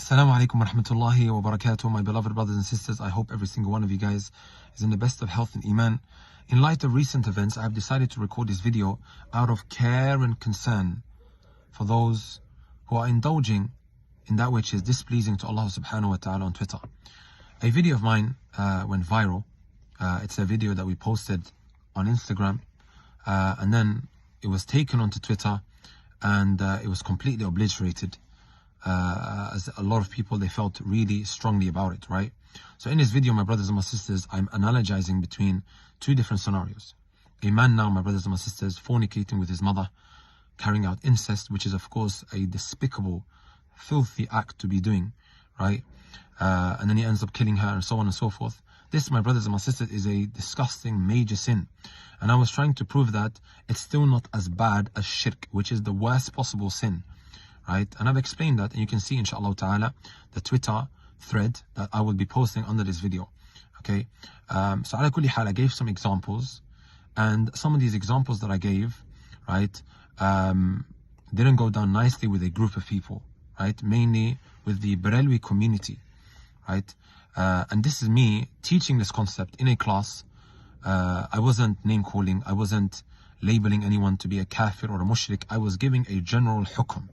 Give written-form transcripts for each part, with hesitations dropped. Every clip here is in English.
Assalamu alaikum wa rahmatullahi wa barakatuh, my beloved brothers and sisters. I hope every single one of you guys is in the best of health and iman. In light of recent events, I have decided to record this video out of care and concern for those who are indulging in that which is displeasing to Allah subhanahu wa ta'ala on Twitter. A video of mine went viral. It's a video that we posted on Instagram, and then it was taken onto Twitter, and it was completely obliterated. As a lot of people, they felt really strongly about it, right? So in this video, my brothers and my sisters, I'm analogizing between two different scenarios. A man now, my brothers and my sisters, fornicating with his mother, carrying out incest, which is of course a despicable, filthy act to be doing, right? And then he ends up killing her and so on and so forth. This, my brothers and my sisters, is a disgusting major sin. And I was trying to prove that it's still not as bad as shirk, which is the worst possible sin. Right? And I've explained that, and you can see inshallah ta'ala the Twitter thread that I will be posting under this video. Okay, so ala kulli hal, I gave some examples, and some of these examples that I gave, right, didn't go down nicely with a group of people, right, mainly with the Barelwi community, right? And this is me teaching this concept in a class. I wasn't name calling, I wasn't labeling anyone to be a kafir or a mushrik. I was giving a general hukum.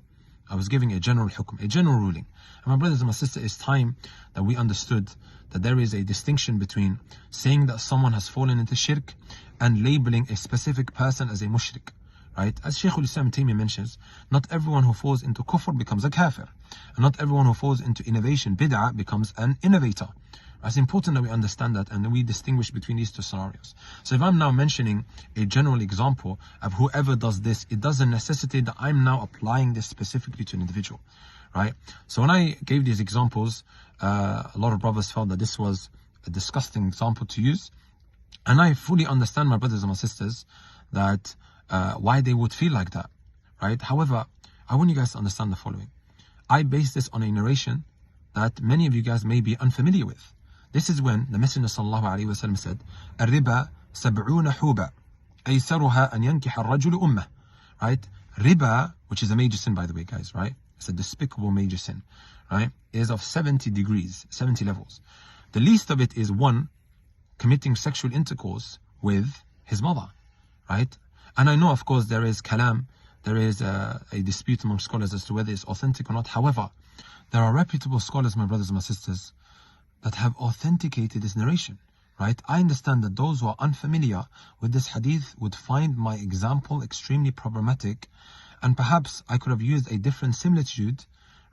I was giving a general hukum, a general ruling. And my brothers and my sisters, it's time that we understood that there is a distinction between saying that someone has fallen into shirk and labeling a specific person as a mushrik, right? As Shaykh al-Islam Taymiyyah mentions, not everyone who falls into kufr becomes a kafir, and not everyone who falls into innovation, bid'ah, becomes an innovator. It's important that we understand that and we distinguish between these two scenarios. So if I'm now mentioning a general example of whoever does this, it doesn't necessitate that I'm now applying this specifically to an individual, right? So when I gave these examples, a lot of brothers felt that this was a disgusting example to use. And I fully understand, my brothers and my sisters, that why they would feel like that, right? However, I want you guys to understand the following. I base this on a narration that many of you guys may be unfamiliar with. This is when the Messenger sallallahu alaihi wasallam said, "Riba sab'una huba, aysaruha an yankiha ar-rajulu ummah." Right? Riba, which is a major sin, by the way, guys. Right? It's a despicable major sin. Right? Is of 70 degrees, 70 levels. The least of it is one committing sexual intercourse with his mother. Right? And I know, of course, there is kalam, there is a dispute among scholars as to whether it's authentic or not. However, there are reputable scholars, my brothers and my sisters, that have authenticated this narration, right? I understand that those who are unfamiliar with this hadith would find my example extremely problematic, and perhaps I could have used a different similitude,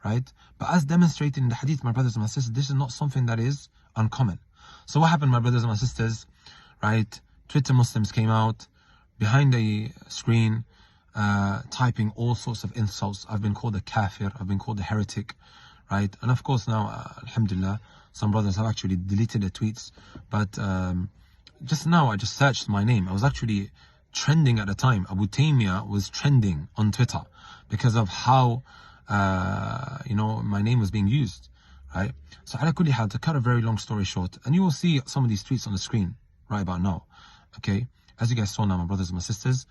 right? But as demonstrated in the hadith, my brothers and my sisters, this is not something that is uncommon. So what happened, my brothers and my sisters, right? Twitter Muslims came out behind a screen, typing all sorts of insults. I've been called a kafir, I've been called a heretic, right? And of course now, alhamdulillah, some brothers have actually deleted their tweets. But just now I just searched my name. I was actually trending at the time. Abu Taymiyyah was trending on Twitter because of how my name was being used, right? So ala kulli hal, to cut a very long story short, and you will see some of these tweets on the screen right about now. Okay, as you guys saw now, my brothers and my sisters,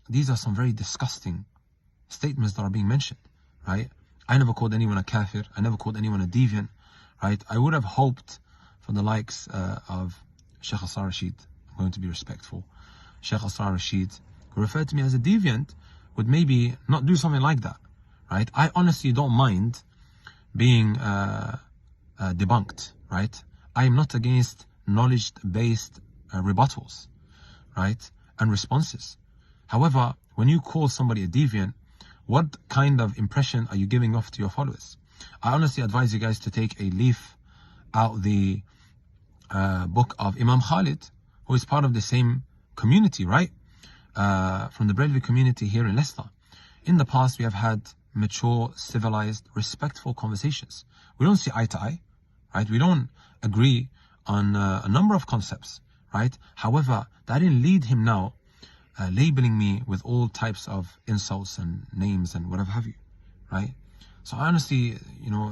these are some very disgusting statements that are being mentioned, right? I never called anyone a kafir. I never called anyone a deviant, right? I would have hoped for the likes of Sheikh Asrar Rashid. I'm going to be respectful. Sheikh Asrar Rashid, who referred to me as a deviant, would maybe not do something like that, right? I honestly don't mind being debunked, right? I am not against knowledge-based rebuttals, right? And responses. However, when you call somebody a deviant, what kind of impression are you giving off to your followers? I honestly advise you guys to take a leaf out the book of Imam Khalid, who is part of the same community, right? From the Barelwi community here in Leicester. In the past, we have had mature, civilized, respectful conversations. We don't see eye to eye, right? We don't agree on a number of concepts, right? However, that didn't lead him now labeling me with all types of insults and names and whatever have you, right? So I honestly,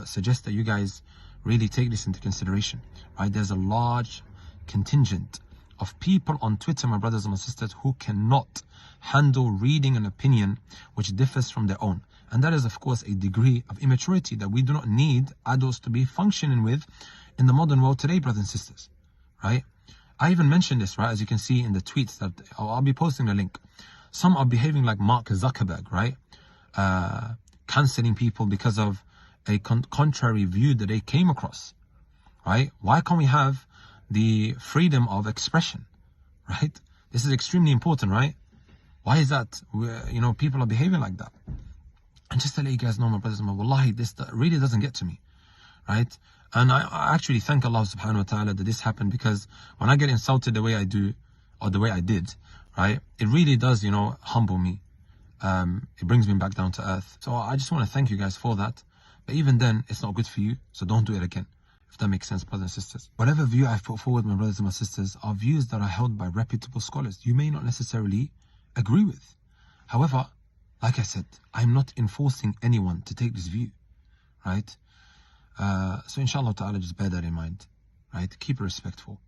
suggest that you guys really take this into consideration, right? There's a large contingent of people on Twitter, my brothers and my sisters, who cannot handle reading an opinion which differs from their own. And that is, of course, a degree of immaturity that we do not need adults to be functioning with in the modern world today, brothers and sisters, right? I even mentioned this, right, as you can see in the tweets that I'll be posting the link. Some are behaving like Mark Zuckerberg, right? Cancelling people because of a contrary view that they came across, right? Why can't we have the freedom of expression, right? This is extremely important, right? Why is that, people are behaving like that? And just to let you guys know, my brothers and my wallahi, this really doesn't get to me, right? And I actually thank Allah subhanahu wa ta'ala that this happened, because when I get insulted the way I do, or the way I did, right, it really does, humble me. It brings me back down to earth. So I just want to thank you guys for that. But even then, it's not good for you, so don't do it again. If that makes sense, brothers and sisters. Whatever view I've put forward, my brothers and my sisters, are views that are held by reputable scholars. You may not necessarily agree with. However, like I said, I'm not enforcing anyone to take this view, right? So inshallah ta'ala, just bear that in mind, right? Keep it respectful.